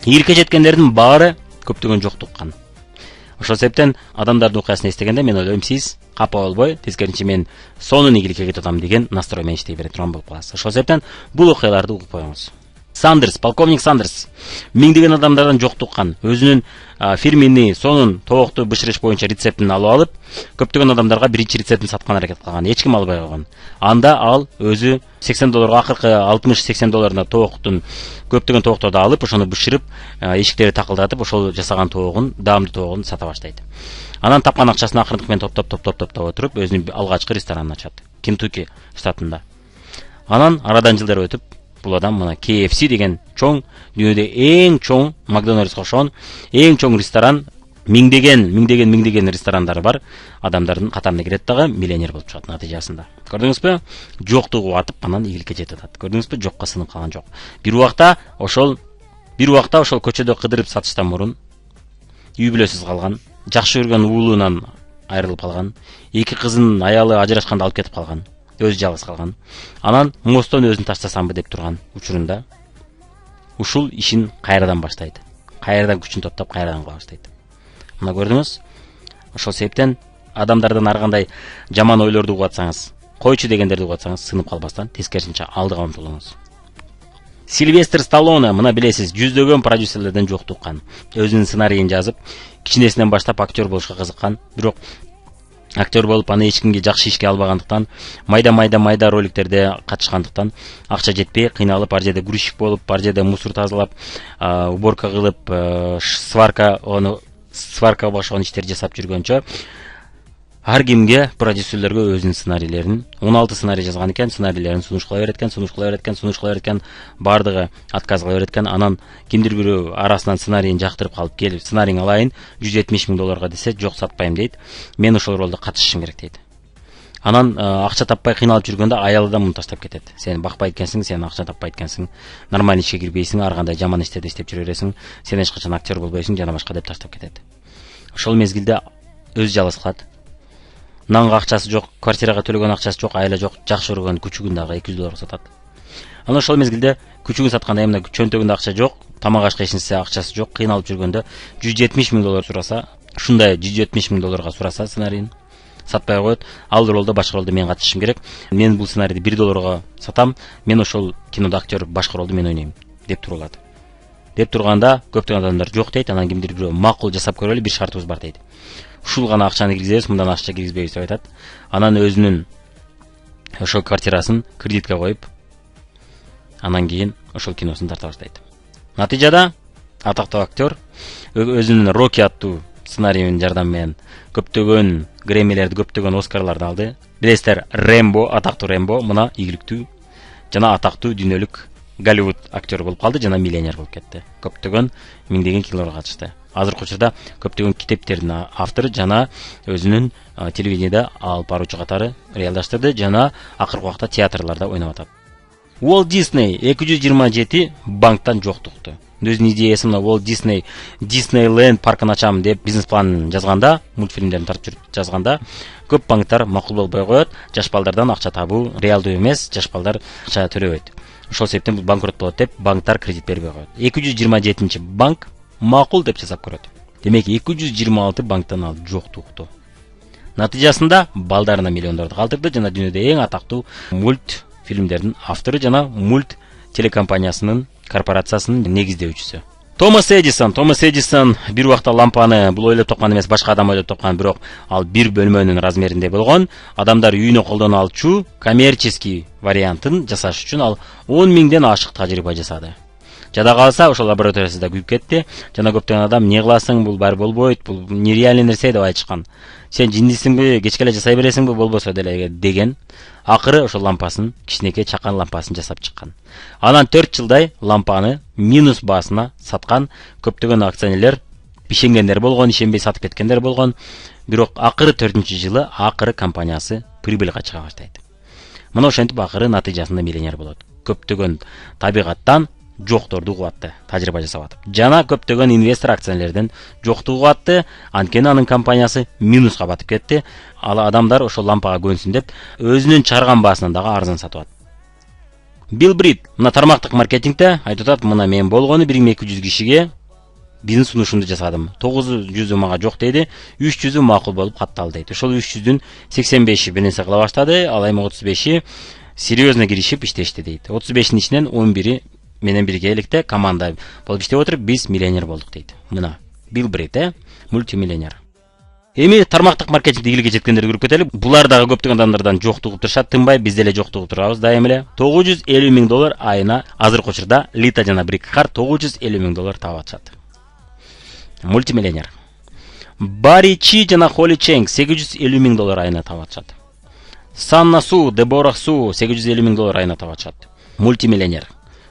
Ийгиликке жеткендердин баары көптөгөн жок туккан. Ошол себептен адамдардын окуясын эстегенде мен ойлойм, сиз капа болбой, тескерисинче мен сонун ийгиликке кетип атам деген настрой менен иштей бере турган болуп каласыз. Ошол себептен бул окуяларды угуп коюңуз. Сандерс, полковник Сандерс миңдеген адамдардан жок туккан, өзүнүн фирменный сонун тоокту бышырыш боюнча рецептин алып алып, көптөгөн адамдарга биринчи рецептин саткан аракет кылган. Эч ким албай койгон. Анда ал өзү $80, акыркы 60-80 долларына тооктун көптөгөн тоокторду алып, ошону бышырып, эшиктерди такылдатып, ошол жасаган тоогун, даамдуу тоогун сата баштайт. Анан тапкан акчасын акырындык менен топтоп отуруп, өзүнүн алгачкы ресторанын ачат. Кентукки штатында. Анан арадан жылдар өтүп, бул адам мына KFC деген чоң, дүйнөдө эң чоң Макдональдско окшогон эң чоң ресторан, миңдеген ресторандары бар адамдардын катарына кирет дагы, миллионер болуп чыгат натыйжасында. Көрдүңүзбү? Жокту угатып, анан ийгиликке жетип атат. Көрдүңүзбү? Жокко сынып калган жок. Бир убакта ошол көчөдө кыдырып сатыштан мурун үй бүлөсүз калган, жакшы көргөн уулунан айрылып калган, эки кызын аялы ажырашканда алып кетип калган, өзү жалгыз калган. Анан мосттон өзүн таштасамбы деп турган учурунда ушул ишин кайрадан баштайт. Кайрадан күчүн топтоп, кайрадан кыла баштайт. Мына көрдүңүз? Ошол себептен адамдардан ар кандай жаман ойлорду угатсаңыз, койчу дегендерди угатсаңыз, сынып калбастан тескерисинче алдыга умтулуңуз. Сильвестр Сталлоне, мына билесиз, жүздөгөн продюсерлерден жок туккан. Өзүнүн сценарийин жазып, кичинесинен баштап актер болушка кызыккан, бирок актер болуп аны эч кимге жакшы ишке албагандыктан, майда роликтерде катышкандыктан акча жетпей кыйналып, ар жерде грузчик болуп, ар жерде мусор тазалап, уборка кылып, сварка башкан иштерди жасап жүргөнчө ар кимге, продюсерлерге өзүнүн сценарийлерин 16 сценарий жазган экен, сценарийлерин сунуш кыла береткен, бардыгы отказ кыла береткен. Анан кимдир бирөө арасынан сценарийин жактырып калып, келип сценарийин алайын, $170,000 десе, жок сатпайм дейт. Мен ошол ролдо катышышым керек дейт. Анан акча таппай кыйналып жүргөндө аялы да муну таштап кетет. Сен бакпайт экенсиң, сен акча таппайт экенсиң, нормаль ишке кирбейсиң, ар кандай жаман иштерди иштеп жүрө бересиң, сен эч качан актер болбойсуң, жана башка деп таштап кетет. Ошол мезгилде өзү жалгыз калат. Нанга акчасы жок, квартирага төлөгөн акчасы жок, айла жок, жакшы көргөн күчүгүн дагы $200 сатат. Анан ошол мезгилде күчүгүн сатканда эмне чөнтөгүндө акча жок, тамак ашка ичинсе акчасы жок, кыйналып жүргөндө $170,000 сураса, ушундай $170,000 сураса сценарийин сатпай коет. Ал ролдо башка ролдо мен катышышым керек. Мен бул сценарийди $1 сатам, мен ошол кинодо актер башка ролду мен ойнойм деп турулат. Деп турганда көптөгөн адамдар жок дейт, анан кимдир бирөө макул жасап көрөлү, бир шартыбыз бар дейт. Ушул гана акчаны киргизебиз, мындан акча киргизбейбиз деп айтат. Анан өзүнүн ошол квартирасын кредитке коюп, анан кийин ошол киносун тарта баштайт. Натыйжада атактуу актер өзүнүн Рокки аттуу сценарийинин жардамы менен көптөгөн Грэммилерди, көптөгөн Оскарларды алды. Билесиздер, Рэмбо, атактуу Рэмбо мына ийгиликтүү жана атактуу дүйнөлүк Голливуд актер болуп калды, жана миллионер болуп кетти. Көптөгөн миңдеген кинолорго катышты. Азыркы учурда көптөгөн китептердин автору жана өзүнүн телевидениеде алып баруучу катары реалдаштырды, жана акыркы убакта театрларда ойноп атат. Walt Disney 227 банктан жок тукту. Өзүнүн идеясы мына Walt Disney Disneyland паркын ачам деп бизнес планын жазганда, мультфильмдерин тартып жүрүп жазганда, көп банктар макул болбой коет. Жаш балдардан акча табуу реалдуу эмес, жаш балдар акча төлөбөйт. Ошол себептен бул банкрот болот деп банктар кредит бербей коет. 227 банк макул деп жасап көрөт. Демек 226 банктан ал жок тукту. Натыйжасында балдарына миллиондорду калтырды, жана дүйнөдө эң атактуу мульт фильмдердин автору жана мульт телекомпаниясынын корпорациясынын негиздөөчүсү. Томас Эдисон бир убакта лампаны бул ойлоп тапкан эмес, башка адам ойлоп тапкан, бирок ал бир бөлмөнүн размеринде болгон. Адамдар үйүнө колдоно алчу коммерческий вариантын жасаш үчүн ал 10 миңден ашык тажрыйба жасады. Жада калса ошол лабораториясында күйүп кетти. Жана көптөгөн адам не кыласың, бул баары болбойт, бул нереальный нерсе деп айтышкан. Сен жиндисиңби, кечке эле жасай бересиңби, болбосо деле деген. Акыры ошол лампасын, кичинекей чакан лампасын жасап чыккан. Анан 4 жылдай лампаны минус баасына саткан. Көптөгөн акционерлер бишенгендер болгон, ишенбей сатып кеткендер болгон. Бирок акыры 4-жылы акыры компаниясы прибылга чыга баштайт. Мына ошентип акыры натыйжасында миллионер болот. Көптөгөн табигаттан жокторду угатты, тажрыйба жасап атып. Жана көптөгөн инвестор акционерлерден жокту угатты, анткени анын компаниясы минуска батып кетти. Ал адамдар ошол лампага көнсүн деп өзүнүн чыгарган баасынан дагы арзан сатып атат. Билл Брит мына тармактык маркетингде айтып атат, мына мен болгону 1200 кишиге биздин сунушумду жасадым. 900 мага жок деди, 300 макул болуп катталды дейт. Ошол 300-дүн 85-и бир нерсе кыла баштады, ал эми 35-и серьезно киришип иштешти дейт. 35-ин ичинен 11-и менен бирге эликте команда болуп иштеп отуруп биз миллионер болдук дейт. Мына Билл Брейт, мультимиллионер. Эми тармактык маркетинг ийгиликке жеткендерди көрүп кетели. Булар дагы көптөгөн адамдардан жоктук угуп турушат, тынбай бизде эле жоктук угуп турабыз дайым эле. $950 миң айына азыркы учурда Лита жана Бриккар $950 миң таап атышат. Мультимиллионер. Барри Чи жана Холли Ченг $850 миң айына таап атышат. Санна Су, Дебора Су $850 миң айына таап атышат. Мультимиллионер.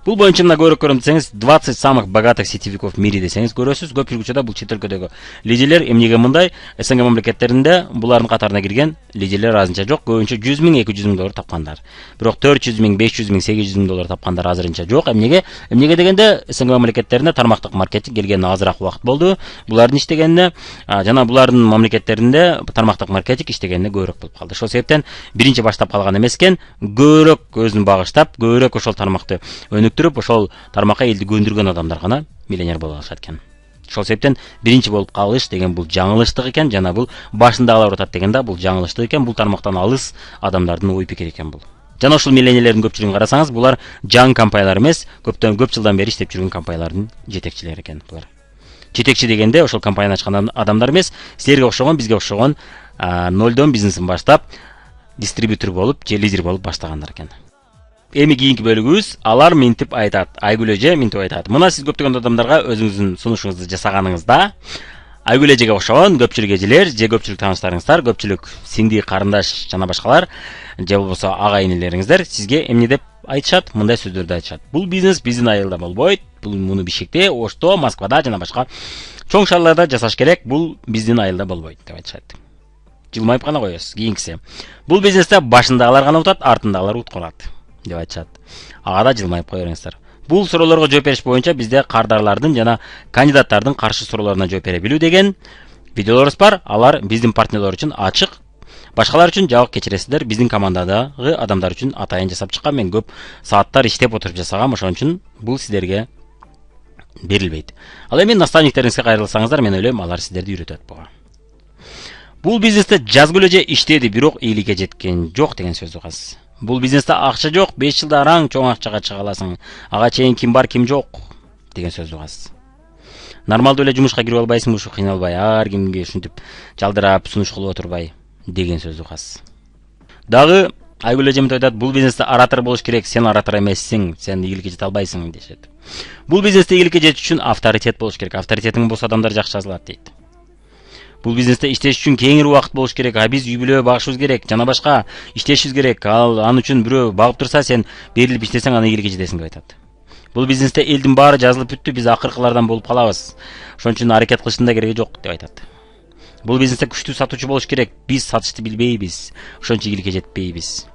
Бул боюнча мына көрөк көрөм десеңиз 20 самых богатых сетевиков в мире десеңиз көрөсүз. Көпчүлүк учурда бул чет өлкөдөгү лидерлер, эмнеге мындай СНГ мамлекеттеринде булардын катарына кирген лидерлер азынча жок, көбүнчө $100 миң, $200 миң тапкандар. Бирок $400 миң, $500 миң, $800 миң тапкандар азырынча жок. Эмнеге дегенде СНГ мамлекеттерине тармактык маркетинг келгенине азыраак убакыт болду. Булардын иштегенине жана булардын мамлекеттеринде тармактык маркетинг иштегенине көбүрөөк болуп калды. Ошол себептен биринчи баштап калган эмес экен, көбүрөөк өзүн багыштап, көбүрөөк ошол тармакты өнүктүрүп, ошол тармакка элди көндүргөн адамдар гана миллионер боло алышат экен. Ошол себептен биринчи болуп калыш деген бул жаңылыштык экен, жана бул башындагылар утат деген да бул жаңылыштык экен, бул тармактан алыс адамдардын ой пикири экен бул. Жана ошол миллионерлердин көпчүлүгүн карасаңыз, булар жаңы компаниялар эмес, көп жылдан бери иштеп жүргөн компаниялардын жетекчилери экен булар. Жетекчи дегенде ошол компанияны ачкан адамдар эмес, силерге окшогон, бизге окшогон нолдон бизнесин баштап, дистрибьютор болуп, же лидер болуп баштагандар экен. Эми кийинки бөлүгүбүз алар минтип айтат. Айгүл эже минтип айтат. Мына сиз көптөгөн адамдарга өзүңүздүн сунушуңузду жасаганыңызда Айгүл эжеге окшогон көпчүлүк эжелер, же көпчүлүк тааныштарыңыздар, көпчүлүк сиңди, карындаш жана башкалар, же болбосо ага инилериңиздер сизге эмне деп айтышат? Мындай сөздөрдү айтышат. Бул бизнес биздин айылда болбойт. Бул муну Бишкекте, Ошто, Москвада жана башка чоң шаарларда жасаш керек. Бул биздин айылда болбойт деп айтышат. Жылмайып гана коесуз. Кийинкиси. Бул бизнесте башындагылар гана утат, артындагылар уткурат деп айтышат. Ага да жылмайып кое бериңиздер. Бул суроолорго жооп бериш боюнча бизде кардарлардын жана кандидаттардын каршы суроолоруна жооп бере билүү деген видеолорубуз бар. Алар биздин партнерлор үчүн ачык. Башкалар үчүн жабык кечиресиздер. Биздин командадагы адамдар үчүн атайын жасап чыккан. Мен көп сааттар иштеп отуруп жасагам. Ошон үчүн бул сиздерге берилбейт. Ал эми наставниктериңизге кайрылсаңыздар, мен ойлойм, алар сиздерди үйрөтөт буга. Бул бизнесте Жазгүл эже иштеди, бирок ийгиликке жеткен жок деген сөздү угасыз. Бул бизнесте акча жок, 5 жылда араң чоң акчага чыга аласың. Ага чейин ким бар, ким жок деген сөздү угасыз. Нормалдуу эле жумушка кирип албайсың, ушу кыйналбай, ар кимге ушинтип жалдырап, сунуш кылып отурбай деген сөздү угасыз. Дагы Айгүл эже мынтип айтат, бул бизнесте оратор болуш керек, сен оратор эмессиң, сен ийгиликке жете албайсың дешет. Бул бизнесте ийгиликке жетиш үчүн авторитет болуш керек. Авторитетиң болсо адамдар жакшы жазылат дейт. Бул бизнесте иштеш үчүн кеңири убакыт болуш керек, биз үй бүлө багышыбыз керек, жана башка иштешибиз керек. Ал үчүн бирөө багып турса, сен берилип иштесең, аны ийгиликке жетесиң деп айтат. Бул бизнесте элдин баары жазылып бүттү, биз акыркылардан болуп калабыз. Ошон үчүн аракет кылыштын да кереги жок деп айтат. Бул бизнесте күчтүү сатуучу болуш керек, биз сатышты билбейбиз, ошон үчүн ийгиликке жетпейбиз.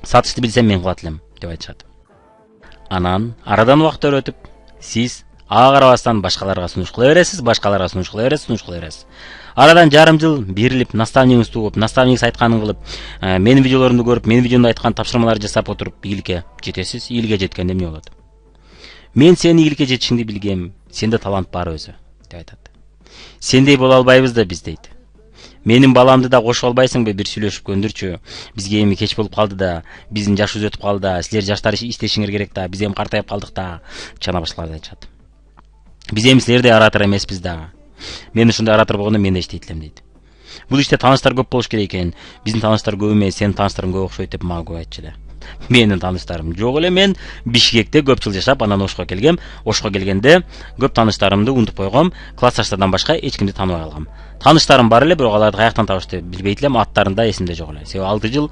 Сатышты билсем мен кылат элем деп айтышат. Анан арадан убакыт өтүп, сиз ага карабастан башкаларга сунуш кыла бересиз, башкаларга сунуш кыла бересиз, сунуш кыла бересиз. Арадан жарым жыл берилип, наставнигиңизди угуп, наставнигиңиз айтканын кылып, менин видеолорумду көрүп, менин видеомдо айткан тапшырмаларды жасап отуруп, ийгиликке жетесиз. Ийгиликке жеткенде эмне болот? Мен сени ийгиликке жетишиңди билгем, сенде талант бар өзү деп айтат. Сендей боло албайбыз да биз дейт. Менин баламды да кошуп албайсыңбы, бир сүйлөшүп көндүрчү. Бизге эми кеч болуп калды да, биздин жашыбыз өтүп калды да, силер жаштар иштешиңер керек да, биз эми картайып калдык да, жана башкаларды айтышат. Биз эми силердей оратор эмеспиз да. Мен ушундай оратор болгондо мен да иштейт элем дейт. Бул иште тааныштар көп болуш керек экен. Биздин тааныштар көп эмес, сенин тааныштарың көп окшойт деп мага көп айтчу эле. Менин тааныштарым жок эле, мен Бишкекте көп жыл жашап, анан Ошко келгем. Ошко келгенде көп тааныштарымды унутуп койгом, классташтардан башка эч кимди тааныбай калгам. Тааныштарым бар эле, бирок аларды каяктан табышты билбейт элем, аттарын да эсимде жок эле. Себеби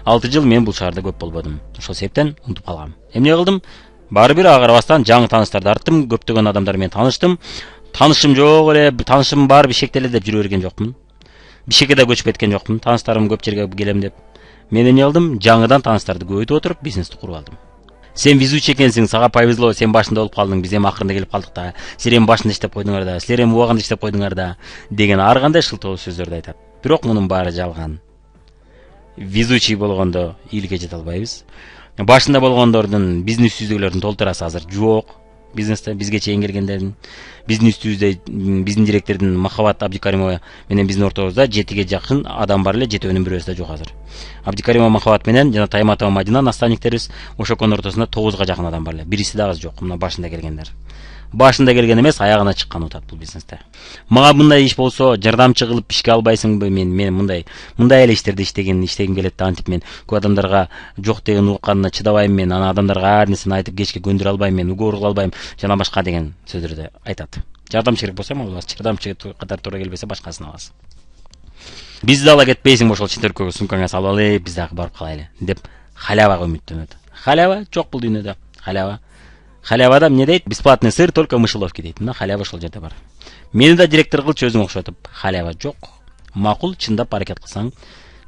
6 жыл мен бул шаарда көп болбодум. Ошол себептен унутуп калгам. Эмне кылдым? Баары бир ага карабастан жаңы тааныштарды арттым, көптөгөн адамдар менен тааныштым. Таанышым жок эле, таанышым бар Бишкекте эле деп жүрө берген жокмун. Бишкекке да көчүп кеткен жокмун. Тааныштарым көп жерге келем деп. Мен эмне кылдым? Жаңыдан тааныштарды көбөйтүп отуруп, бизнести куруп алдым. Сен везучий экенсиң, сага повезло, сен башында болуп калдың, биз эми акырында келип калдык да. Силер эми башында иштеп койдуңар да, силер эми убагында иштеп койдуңар да деген ар кандай шылтоо сөздөрдү айтат. Бирок мунун баары жалган. Везучий болгондо ийгиликке жете албайбыз. Башында болгондордун бизнес жүзүлөрүн толтурасы азыр жок. бизнесте бизге чейин келгендердин, биздин үстүбүздө биздин директордун Махабат Абдикаримова менен биздин ортобузда 7ге жакын адам бар эле, 7 бирөөсү да жок азыр. Абдикаримова Махабат менен жана Тайматова Мадина наставниктерибиз, ошоконун ортосунда 9га жакын адам бар эле. Бириси дагы жок, мына башында келгендер. Башында келген эмес, аягына чыккан утат бул бизнесте. Мага мындай иш болсо, жардамчы кылып ишке албайсыңбы? Мен мындай эле иштерди иштегим келет да, антип мен көп адамдарга жок деген укканына чыдабайм, мен ана адамдарга ар нерсени айтып кечке көндүрө албайм, мен угуу кыла албайм, жана башка деген сөздөрдү айтат. Жардамчы керек болсо алабыз, жардамчы катар туура келбесе башкасын алабыз. Биз дагы кетпейсиң ошол чет өлкөгө сумкаңа салып алып, биз дагы барып калайлы деп халявага үмүттөнөт. Халява жок бул дүйнөдө. Халявада эмне дейт? Бесплатный сыр, только мышеловки дейт. Мына халява ошол жерде бар. Мени да директор кылчу өзүң окшотуп. Халява жок. Макул, чындап аракет кылсаң,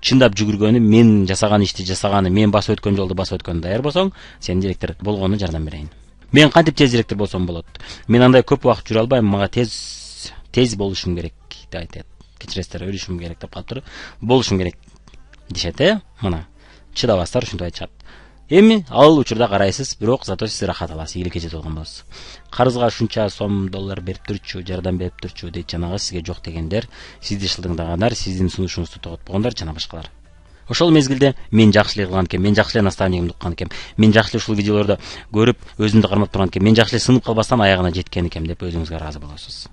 чындап жүгүргөнү, мен жасаган ишти жасаганы, мен басып өткөн жолду басып өткөнү даяр болсоң, сен директор болгону жардам берейин. Мен кантип тез директор болсом болот? Мен андай көп убакыт жүрө албайм, мага тез болушум керек деп айтат. Кечиресиздер, өрүшүм керек деп калыптыр. Болушум керек дешет, мына. Чыдабастар ушинтип айтышат. Эми ал учурда карайсыз, бирок зато сиз рахат аласыз, ийгиликке жетип алган болосуз. Карызга шунча сом доллар берип турчу, жардам берип турчу дейт жанагы сизге жок дегендер, сизди шылдыңдагандар, сиздин сунушуңузду тоготпогондар жана башкалар. Ошол мезгилде мен жакшы эле кылган экен, мен жакшы эле наставнигимди уккан экен, мен жакшы эле ушул видеолорду көрүп өзүмдү кармап турган экен, мен жакшы эле сынып калбастан аягына жеткен экен деп өзүңүзгө ыраазы болосуз.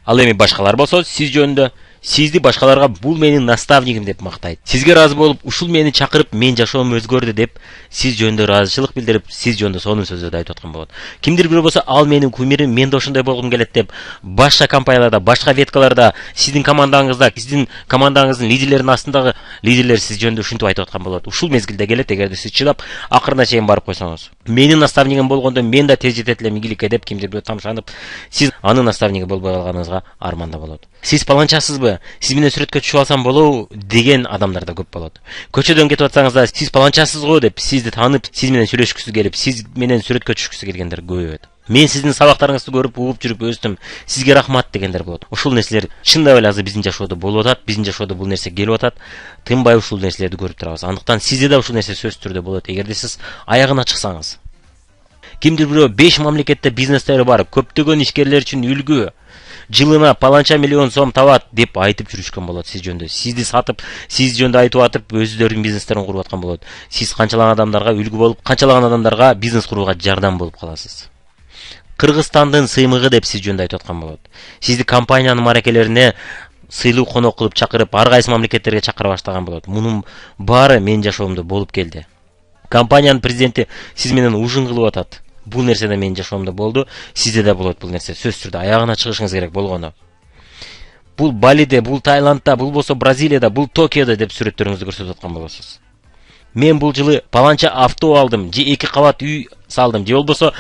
Ал эми башкалар болсо, сиз жөнүндө сизди башкаларга бул менин наставнигим деп мактайт. Сизге ыраазы болуп, ушул мени чакырып, мен жашоом өзгөрдү деп сиз жөнүндө ыраазычылык билдирип, сиз жөнүндө сонун сөздөрдү айтып аткан болот. Кимдир бирөө болсо, ал менин кумирим, мен да ошондой болгум келет деп башка компанияларда, башка веткаларда, сиздин командаңыздын лидерлеринин астындагы лидерлер сиз жөнүндө ушинтип айтып аткан болот. Ушул мезгилде келет, эгерде сиз чыдап акырына чейин барып койсоңуз. Менин наставнигим болгондо мен да тез жетет элем ийгиликке деп кимдир бирөө тамшанып, сиз анын наставниги болбой калганыңызга арманда болот. Сиз паланчасызбы? Сиз менен сүрөткө түшүп алсам болобу деген адамдар да көп болот. Көчөдөн кетип атсаңыз да сиз паланчасыз го деп сизди таанып, сиз менен сүйлөшкүсү келип, сиз менен сүрөткө түшкүсү келгендер көп. Мен сиздин сабактарыңызды көрүп, угуп жүрүп өстүм. Сизге рахмат дегендер болот. Ушул нерселер чындап эле азыр биздин жашоодо болуп атат, биздин жашоодо бул нерсе келип атат. Тынбай ушул нерселерди көрүп турабыз. Андыктан сизде да ушул нерсе сөзсүз түрдө болот, эгерде сиз аягына чыксаңыз. Кимдир бирөө 5 мамлекетте бизнестери бар, көптөгөн ишкерлер үчүн үлгү, жылына паланча миллион сом табат деп айтып жүрүшкөн болот сиз жөнүндө. Сизди сатып, сиз жөнүндө айтып атып, өздөрүнүн бизнестерин куруп аткан болот. Сиз канчалаган адамдарга үлгү болуп, канчалаган адамдарга бизнес курууга жардам болуп каласыз. Кыргызстандын сыймыгы деп сиз жөнүндө айтып аткан болот. Сизди компаниянын маракелерине сыйлуу конок кылып чакырып, ар кайсы мамлекеттерге чакыра баштаган болот. Мунун баары менин жашоомдо болуп келди. Компаниянын президенти сиз менен ужин кылып атат. Бул нерсе да менин жашоомдо болду, сизде да болот бул нерсе. Сөзсүз түрдө аягына чыгышыңыз керек болгону. Бул Балиде, бул Таиландда, бул болсо Бразилияда, бул Токиодо деп сүрөттөрүңүздү көрсөтүп аткан болосуз. Мен бул жылы паланча авто алдым, же 2 кабат үй салдым, же болбосо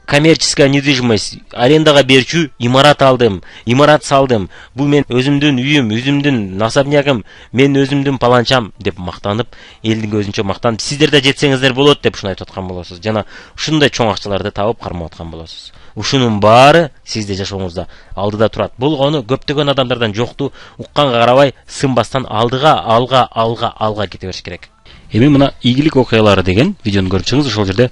коммерческая недвижимость, арендага берчү имарат алдым, имарат салдым. Бул мен өзүмдүн үйүм, өзүмдүн насабнягым, мен өзүмдүн паланчам деп мактанып, элдин көзүнчө мактанып, сиздер да жетсеңиздер болот деп ушуну айтып аткан болосуз. Жана ушундай чоң акчаларды табып кармап аткан болосуз. Ушунун баары сизде жашооңузда алдыда турат. Болгону көптөгөн адамдардан жокту укканга карабай, сынбастан алга кете бериш керек. Эми мына ийгилик окуялары деген видеону көрүп чыгыңыз. Ошол жерде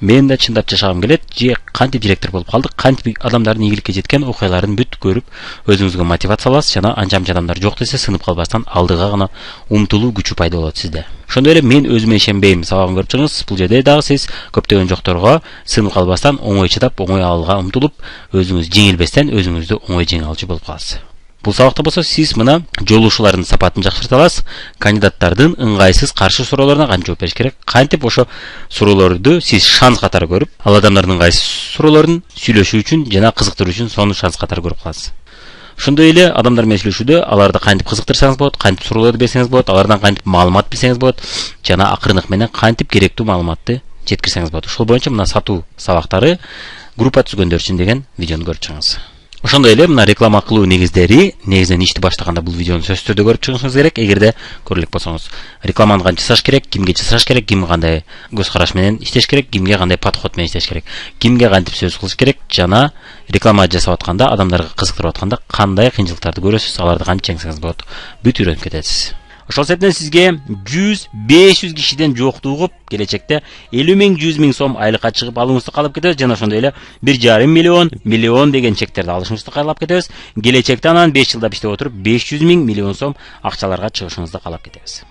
мен да чындап жашагым келет, же кантип директор болуп калдык, кантип адамдардын ийгиликке жеткен окуяларын бүт көрүп, өзүңүзгө мотивация аласыз, жана анча-мынча адамдар жок десе сынып калбастан алдыга гана умтулуу күчү пайда болот сизде. Ошондой эле мен өзүмө ишенбейм сабагын көрүп чыгыңыз. Бул жерде дагы сиз көптөгөн жокторго сынып калбастан, оңой чыдап, оңой алга умтулуп, өзүңүз жеңилбестен өзүңүздү оңой жеңе алчу болуп каласыз. Бул сабакта болсо сиз мына жолугушуулардын сапатын жакшырта аласыз, кандидаттардын ыңгайсыз каршы суроолоруна кантип жооп бериш керек, кантип ошо суроолорду сиз шанс катары көрүп, ал адамдардын ыңгайсыз суроолорун сүйлөшүү үчүн жана кызыктыруу үчүн сону шанс катары көрүп каласыз. Ошондой эле адамдар менен сүйлөшүүдө аларды кантип кызыктырсаңыз болот, кантип суроолорду берсеңиз болот, алардан кантип маалымат билсеңиз болот, жана акырынык менен кантип керектүү маалыматты жеткирсеңиз болот. Ошол боюнча мына сатуу сабактары группа түзгөндөр үчүн деген видеону көрүп чыгыңыз. Ошондой эле мына реклама кылуу негиздери, негизинен ишти баштаганда бул видеону сөзсүз түрдө көрүп чыгышыңыз керек. Эгерде көрө элек болсоңуз, рекламаны кантип жасаш керек, кимге жасаш керек, ким кандай көз караш менен иштеш керек, кимге кандай подход менен иштеш керек, кимге кантип сөз кылыш керек, жана реклама жасап атканда, адамдарга кызыктырып атканда кандай кыйынчылыктарды көрөсүз, аларды кантип жеңсеңиз болот, бүт үйрөнүп кетесиз. Ошол себептен сизге 100-500 кишиден жокту угуп, келечекте 50 миң, 100 миң сом айлыкка чыгып алууңузду каалап кетебиз. Жана ошондой эле 1,5 миллион деген чектерди алышыңызды каалап кетебиз. Келечекте анан 5 жылда иштеп отуруп 500 миң, миллион сом акчаларга чыгышыңызды каалап кетебиз.